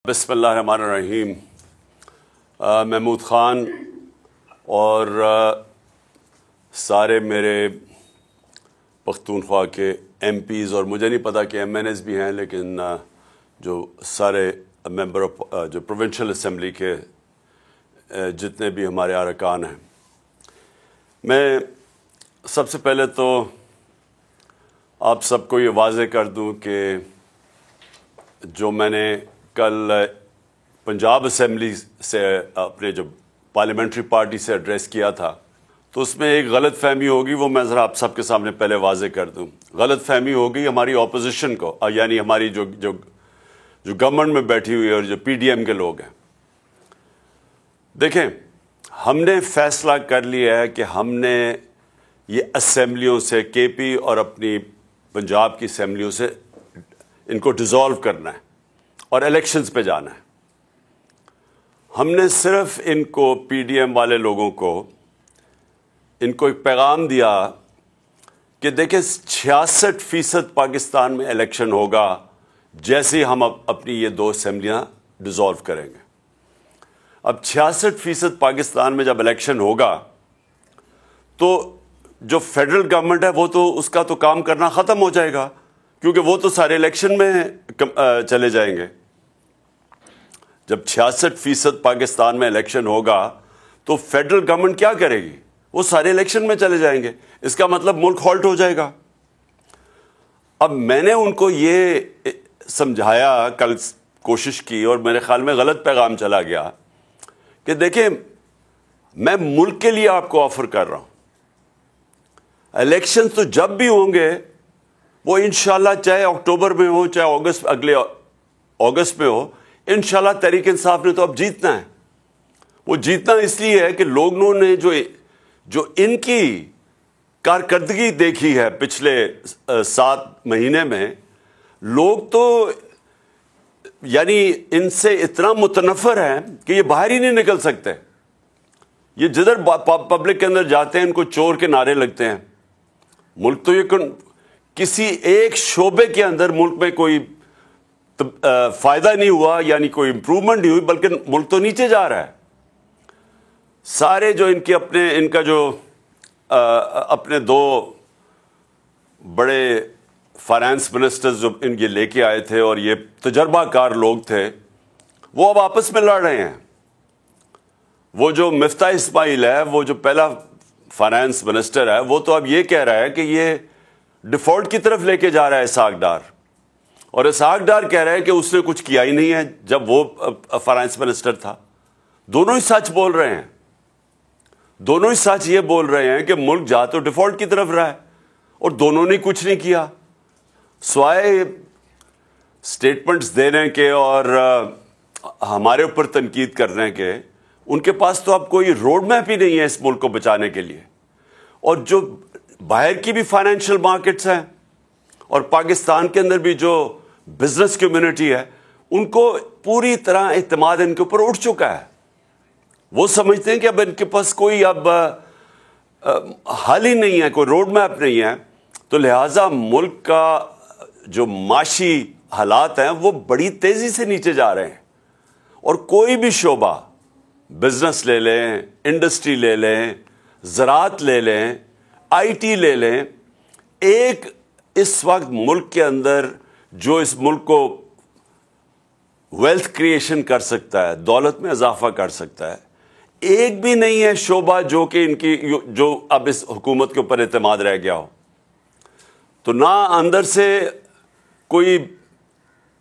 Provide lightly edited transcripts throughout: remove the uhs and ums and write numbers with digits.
بسم اللہ الرحمن الرحیم۔ محمود خان اور سارے میرے پختونخوا کے ایم پیز، اور مجھے نہیں پتا کہ ایم این ایز بھی ہیں، لیکن جو سارے ممبر آف جو پروونشل اسمبلی کے جتنے بھی ہمارے ارکان ہیں، میں سب سے پہلے تو آپ سب کو یہ واضح کر دوں کہ جو میں نے کل پنجاب اسمبلی سے اپنے جو پارلیمنٹری پارٹی سے ایڈریس کیا تھا، تو اس میں ایک غلط فہمی ہوگی، وہ میں ذرا آپ سب کے سامنے پہلے واضح کر دوں۔ غلط فہمی ہوگی ہماری اپوزیشن کو، یعنی ہماری جو گورنمنٹ میں بیٹھی ہوئی ہے اور جو پی ڈی ایم کے لوگ ہیں۔ دیکھیں، ہم نے فیصلہ کر لیا ہے کہ ہم نے یہ اسمبلیوں سے کے پی اور اپنی پنجاب کی اسمبلیوں سے ان کو ڈیزالو کرنا ہے اور الیکشنز پہ جانا ہے۔ ہم نے صرف ان کو پی ڈی ایم والے لوگوں کو ان کو ایک پیغام دیا کہ دیکھیں 66% پاکستان میں الیکشن ہوگا جیسے ہی ہم اپنی یہ دو اسمبلیاں ڈیزالو کریں گے۔ اب 66% پاکستان میں جب الیکشن ہوگا تو جو فیڈرل گورنمنٹ ہے وہ تو اس کا تو کام کرنا ختم ہو جائے گا، کیونکہ وہ تو سارے الیکشن میں چلے جائیں گے۔ جب 66% پاکستان میں الیکشن ہوگا تو فیڈرل گورنمنٹ کیا کرے گی؟ وہ سارے الیکشن میں چلے جائیں گے، اس کا مطلب ملک ہالٹ ہو جائے گا۔ اب میں نے ان کو یہ سمجھایا، کل کوشش کی، اور میرے خیال میں غلط پیغام چلا گیا کہ دیکھیں، میں ملک کے لیے آپ کو آفر کر رہا ہوں، الیکشن تو جب بھی ہوں گے وہ انشاءاللہ چاہے اکتوبر میں ہو چاہے اگلے اگست میں ہو، انشاءاللہ تحریک انصاف نے تو اب جیتنا ہے۔ وہ جیتنا اس لیے ہے کہ لوگوں نے جو ان کی کارکردگی دیکھی ہے پچھلے 7 مہینے میں، لوگ تو یعنی ان سے اتنا متنفر ہیں کہ یہ باہر ہی نہیں نکل سکتے۔ یہ جدھر پبلک کے اندر جاتے ہیں ان کو چور کے نعرے لگتے ہیں۔ ملک تو یہ کسی ایک شعبے کے اندر ملک میں کوئی فائدہ نہیں ہوا، یعنی کوئی امپروومنٹ نہیں ہوئی، بلکہ ملک تو نیچے جا رہا ہے۔ سارے جو ان کا جو اپنے 2 بڑے فائنانس منسٹرز جو ان یہ لے کے آئے تھے اور یہ تجربہ کار لوگ تھے، وہ اب آپس میں لڑ رہے ہیں۔ وہ جو مفتاح اسماعیل ہے، وہ جو پہلا فائنانس منسٹر ہے، وہ تو اب یہ کہہ رہا ہے کہ یہ ڈیفالٹ کی طرف لے کے جا رہا ہے اسحاق ڈار، اور اسحاق ڈار کہہ رہا ہے کہ اس نے کچھ کیا ہی نہیں ہے جب وہ فائنانس منسٹر تھا۔ دونوں ہی سچ بول رہے ہیں، دونوں ہی سچ یہ بول رہے ہیں کہ ملک جا تو ڈیفالٹ کی طرف رہا ہے، اور دونوں نے کچھ نہیں کیا سوائے سٹیٹمنٹس دینے کے اور ہمارے اوپر تنقید کرنے کے۔ ان کے پاس تو اب کوئی روڈ میپ ہی نہیں ہے اس ملک کو بچانے کے لیے۔ اور جو باہر کی بھی فائنینشیل مارکیٹس ہیں اور پاکستان کے اندر بھی جو بزنس کمیونٹی ہے، ان کو پوری طرح اعتماد ان کے اوپر اٹھ چکا ہے۔ وہ سمجھتے ہیں کہ اب ان کے پاس کوئی اب حل ہی نہیں ہے، کوئی روڈ میپ نہیں ہے، تو لہٰذا ملک کا جو معاشی حالات ہیں وہ بڑی تیزی سے نیچے جا رہے ہیں۔ اور کوئی بھی شعبہ، بزنس لے لیں، انڈسٹری لے لیں، زراعت لے لیں، آئی ٹی لے لیں، ایک اس وقت ملک کے اندر جو اس ملک کو ویلتھ کریشن کر سکتا ہے، دولت میں اضافہ کر سکتا ہے، ایک بھی نہیں ہے شعبہ جو کہ ان کی جو اب اس حکومت کے اوپر اعتماد رہ گیا ہو۔ تو نہ اندر سے کوئی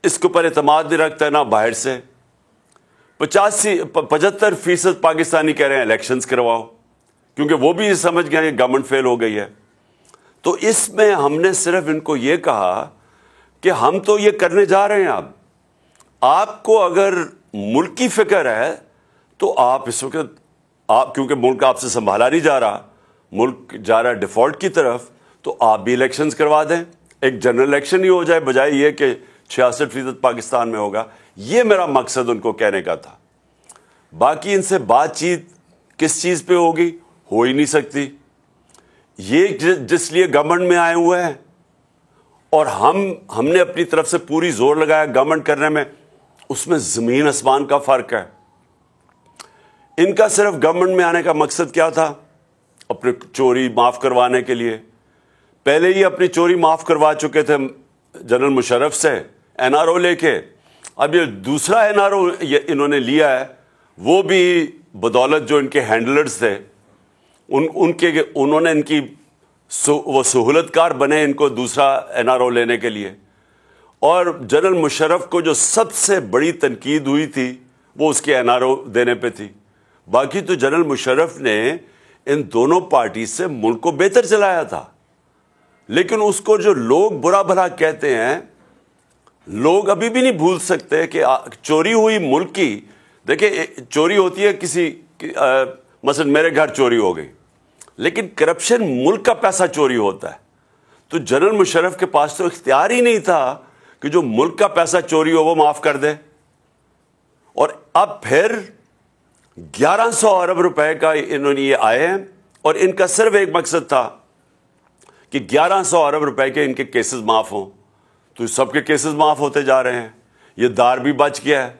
اس کے اوپر اعتماد نہیں رکھتا ہے، نہ باہر سے۔ 75% پاکستانی کہہ رہے ہیں الیکشنز کرواؤ، کیونکہ وہ بھی یہ سمجھ گئے ہیں کہ گورنمنٹ فیل ہو گئی ہے۔ تو اس میں ہم نے صرف ان کو یہ کہا کہ ہم تو یہ کرنے جا رہے ہیں۔ اب آپ کو اگر ملک کی فکر ہے تو آپ اس وقت کیونکہ ملک آپ سے سنبھالا نہیں جا رہا، ملک جا رہا ہے ڈیفالٹ کی طرف، تو آپ بھی الیکشنز کروا دیں، ایک جنرل الیکشن ہی ہو جائے، بجائے یہ کہ 66% پاکستان میں ہوگا۔ یہ میرا مقصد ان کو کہنے کا تھا۔ باقی ان سے بات چیت کس چیز پہ ہوگی؟ ہو ہی نہیں سکتی۔ یہ جس لیے گورنمنٹ میں آئے ہوئے ہیں اور ہم نے اپنی طرف سے پوری زور لگایا گورنمنٹ کرنے میں، اس میں زمین آسمان کا فرق ہے. ان کا صرف گورنمنٹ میں آنے کا مقصد کیا تھا؟ اپنے چوری معاف کروانے کے لیے. پہلے ہی اپنی چوری معاف کروا چکے تھے جنرل مشرف سے این آر او لے کے. اب یہ دوسرا این آر او انہوں نے لیا ہے, وہ بھی بدولت جو ان کے ہینڈلرز تھے انہوں نے ان کی وہ سہولت کار بنے ان کو دوسرا این آر او لینے کے لیے. اور جنرل مشرف کو جو سب سے بڑی تنقید ہوئی تھی وہ اس کے این آر او دینے پہ تھی. باقی تو جنرل مشرف نے ان دونوں پارٹی سے ملک کو بہتر چلایا تھا. لیکن اس کو جو لوگ برا بھلا کہتے ہیں, لوگ ابھی بھی نہیں بھول سکتے کہ چوری ہوئی ملک کی. دیکھیں, چوری ہوتی ہے کسی مثلا میرے گھر چوری ہو گئی, لیکن کرپشن ملک کا پیسہ چوری ہوتا ہے. تو جنرل مشرف کے پاس تو اختیار ہی نہیں تھا کہ جو ملک کا پیسہ چوری ہو وہ معاف کر دے. اور اب پھر 1100 ارب روپے کا انہوں نے یہ آئے ہیں, اور ان کا صرف ایک مقصد تھا کہ 1100 ارب روپے کے ان کے کیسز معاف ہوں. تو سب کے کیسز معاف ہوتے جا رہے ہیں. یہ دار بھی بچ گیا ہے.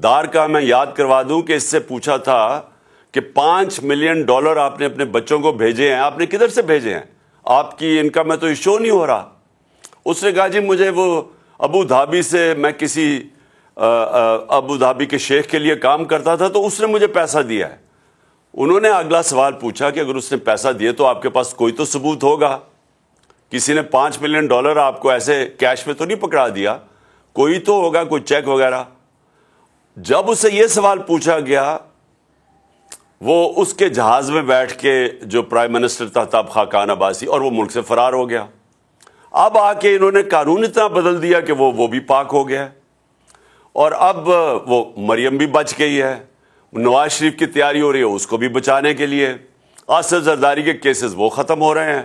دار کا میں یاد کروا دوں کہ اس سے پوچھا تھا کہ $5 ملین آپ نے اپنے بچوں کو بھیجے ہیں, آپ نے کدھر سے بھیجے ہیں؟ آپ کی انکم میں تو یہ شو نہیں ہو رہا. اس نے کہا جی مجھے وہ ابو دھابی سے, میں کسی ابو دھابی کے شیخ کے لیے کام کرتا تھا تو اس نے مجھے پیسہ دیا ہے. انہوں نے اگلا سوال پوچھا کہ اگر اس نے پیسہ دیے تو آپ کے پاس کوئی تو ثبوت ہوگا. کسی نے $5 ملین آپ کو ایسے کیش میں تو نہیں پکڑا دیا, کوئی تو ہوگا, کوئی چیک وغیرہ. جب اسے یہ سوال پوچھا گیا, وہ اس کے جہاز میں بیٹھ کے جو پرائم منسٹر تھا تب خاقان عباسی, اور وہ ملک سے فرار ہو گیا. اب آ کے انہوں نے قانون اتنا بدل دیا کہ وہ بھی پاک ہو گیا. اور اب وہ مریم بھی بچ گئی ہے. نواز شریف کی تیاری ہو رہی ہے اس کو بھی بچانے کے لیے. آصف زرداری کے کیسز وہ ختم ہو رہے ہیں.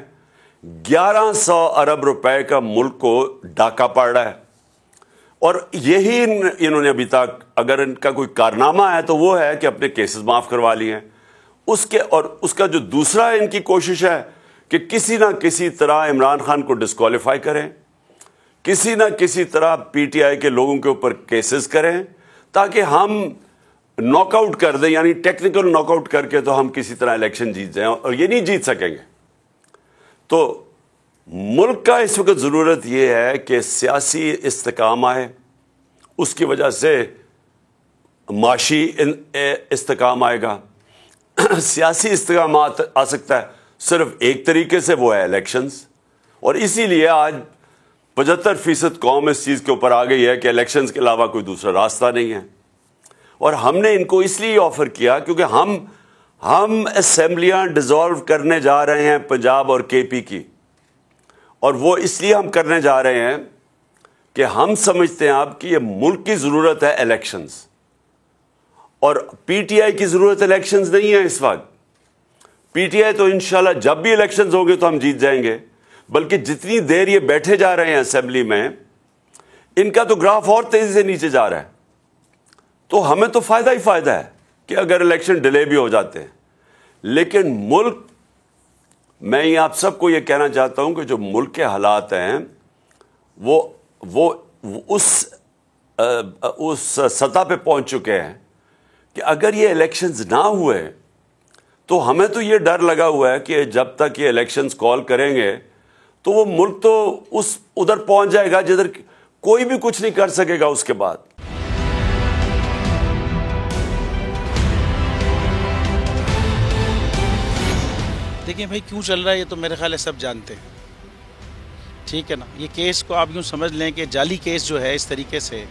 1100 ارب روپے کا ملک کو ڈاکہ پڑ رہا ہے. اور یہی انہوں نے ابھی تک, اگر ان کا کوئی کارنامہ ہے تو وہ ہے کہ اپنے کیسز معاف کروا لیے ہیں. اور اس کا جو دوسرا ان کی کوشش ہے کہ کسی نہ کسی طرح عمران خان کو ڈسکوالیفائی کریں, کسی نہ کسی طرح پی ٹی آئی کے لوگوں کے اوپر کیسز کریں تاکہ ہم ناک آؤٹ کر دیں, یعنی ٹیکنیکل ناک آؤٹ کر کے تو ہم کسی طرح الیکشن جیت جائیں, اور یہ نہیں جیت سکیں گے. تو ملک کا اس وقت ضرورت یہ ہے کہ سیاسی استحکام آئے, اس کی وجہ سے معاشی استحکام آئے گا. سیاسی استحکام آ سکتا ہے صرف ایک طریقے سے, وہ ہے الیکشنز. اور اسی لیے آج 75% قوم اس چیز کے اوپر آ گئی ہے کہ الیکشنز کے علاوہ کوئی دوسرا راستہ نہیں ہے. اور ہم نے ان کو اس لیے آفر کیا کیونکہ ہم اسمبلیاں ڈیزالو کرنے جا رہے ہیں پنجاب اور کے پی کی, اور وہ اس لیے ہم کرنے جا رہے ہیں کہ ہم سمجھتے ہیں اب کہ یہ ملک کی ضرورت ہے الیکشنز, اور پی ٹی آئی کی ضرورت الیکشنز نہیں ہے اس وقت. پی ٹی آئی تو انشاءاللہ جب بھی الیکشنز ہوں گے تو ہم جیت جائیں گے, بلکہ جتنی دیر یہ بیٹھے جا رہے ہیں اسمبلی میں, ان کا تو گراف اور تیزی سے نیچے جا رہا ہے. تو ہمیں تو فائدہ ہی فائدہ ہے کہ اگر الیکشن ڈیلے بھی ہو جاتے ہیں. لیکن ملک, میں یہ آپ سب کو یہ کہنا چاہتا ہوں کہ جو ملک کے حالات ہیں وہ اس سطح پہ پہنچ چکے ہیں کہ اگر یہ الیکشنز نہ ہوئے تو ہمیں تو یہ ڈر لگا ہوا ہے کہ جب تک یہ الیکشنز کال کریں گے تو وہ ملک تو ادھر پہنچ جائے گا جدھر کوئی بھی کچھ نہیں کر سکے گا اس کے بعد. دیکھیں بھائی کیوں چل رہا ہے یہ تو میرے خیال ہے سب جانتے ہیں, ٹھیک ہے نا. یہ کیس کو آپ یوں سمجھ لیں کہ جعلی کیس جو ہے اس طریقے سے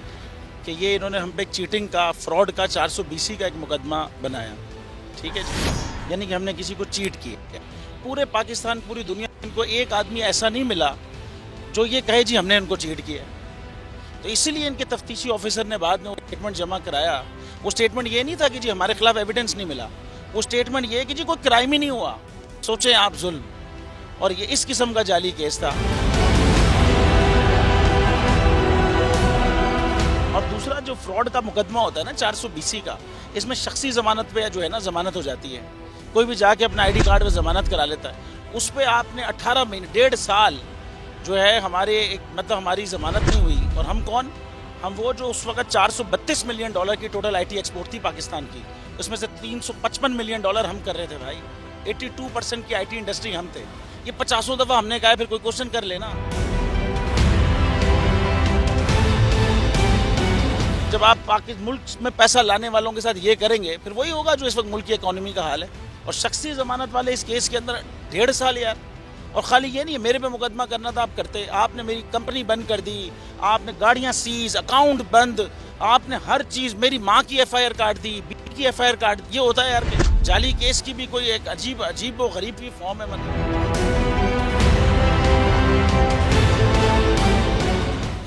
کہ یہ انہوں نے ہم پہ چیٹنگ کا, فراڈ کا 420 کا ایک مقدمہ بنایا, ٹھیک ہے جی. یعنی کہ ہم نے کسی کو چیٹ کیا. پورے پاکستان, پوری دنیا ان کو ایک آدمی ایسا نہیں ملا جو یہ کہے جی ہم نے ان کو چیٹ کیا. تو اسی لیے ان کے تفتیشی آفیسر نے بعد میں وہ اسٹیٹمنٹ جمع کرایا. وہ اسٹیٹمنٹ یہ نہیں تھا کہ جی ہمارے خلاف ایویڈنس نہیں ملا, وہ اسٹیٹمنٹ یہ کہ جی کوئی کرائم ہی نہیں ہوا. سوچیں آپ ظلم, اور یہ اس قسم کا جعلی کیس تھا. اور دوسرا جو فراڈ کا مقدمہ ہوتا ہے نا 420 کا, اس میں شخصی ضمانت پہ جو ہے نا ضمانت ہو جاتی ہے. کوئی بھی جا کے اپنا آئی ڈی کارڈ پہ ضمانت کرا لیتا ہے. اس پہ آپ نے 18 مہینے 1.5 سال جو ہے ہمارے مطلب ہماری ضمانت نہیں ہوئی. اور ہم کون, ہم وہ جو اس وقت $432 ملین کی ٹوٹل آئی ٹی ایکسپورٹ تھی پاکستان کی، اس میں سے $355 ملین ہم کر رہے تھے بھائی. 82% کی آئی ٹی انڈسٹری ہم تھے. یہ 50 دفعہ ہم نے کہا ہے، پھر کوئی کوشچن کر لینا. جب آپ ملک میں پیسہ لانے والوں کے ساتھ یہ کریں گے، پھر وہی ہوگا جو اس وقت ملک کی اکانومی کا حال ہے. اور شخصی ضمانت والے اس کیس کے اندر 1.5 سال یار. اور خالی یہ نہیں ہے میرے پہ مقدمہ کرنا تھا، آپ کرتے. آپ نے میری کمپنی بند کر دی، آپ نے گاڑیاں سیز، اکاؤنٹ بند، آپ نے ہر چیز، میری ماں کی ایف آئی آر کاٹ دی، بیٹی کی ایف آئی آر کاٹ دی. یہ ہوتا ہے یار کہ جعلی کیس کی بھی کوئی ایک عجیب و غریب کی فارم ہے. مطلب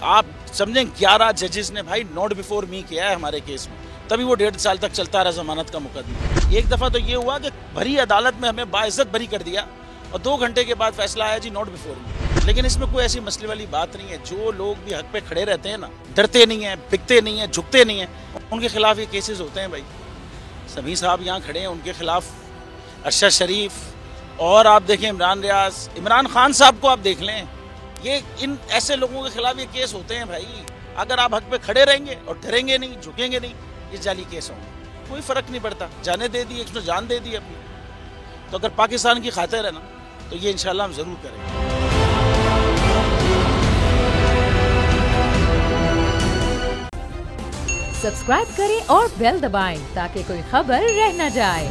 آپ سمجھیں 11 ججز نے بھائی نوٹ بیفور می کیا ہے ہمارے کیس میں، تبھی وہ 1.5 سال تک چلتا رہا ضمانت کا مقدمہ. ایک دفعہ تو یہ ہوا کہ بھری عدالت میں ہمیں باعزت بری کر دیا اور 2 گھنٹے کے بعد فیصلہ آیا جی نوٹ بیفور می. لیکن اس میں کوئی ایسی مسئلے والی بات نہیں ہے. جو لوگ بھی حق پہ کھڑے رہتے ہیں نا، ڈرتے نہیں ہیں، بکتے نہیں ہیں، جھکتے نہیں ہیں، ان کے خلاف یہ کیسز ہوتے ہیں بھائی. سمیع صاحب یہاں کھڑے ہیں، ان کے خلاف ارشد شریف، اور آپ دیکھیں عمران ریاض، عمران خان صاحب کو آپ دیکھ لیں. یہ ان ایسے لوگوں کے خلاف یہ کیس ہوتے ہیں بھائی. اگر آپ حق پہ کھڑے رہیں گے اور ڈریں گے نہیں، جھکیں گے نہیں، یہ جعلی کیس ہوں گے. کوئی فرق نہیں پڑتا. جانے دے دی، ایک نے جان دے دی اپنی. تو اگر پاکستان کی خاطر ہے نا، تو یہ انشاءاللہ ہم ضرور کریں گے. سبسکرائب کریں اور بیل دبائیں تاکہ کوئی خبر رہ نہ جائے.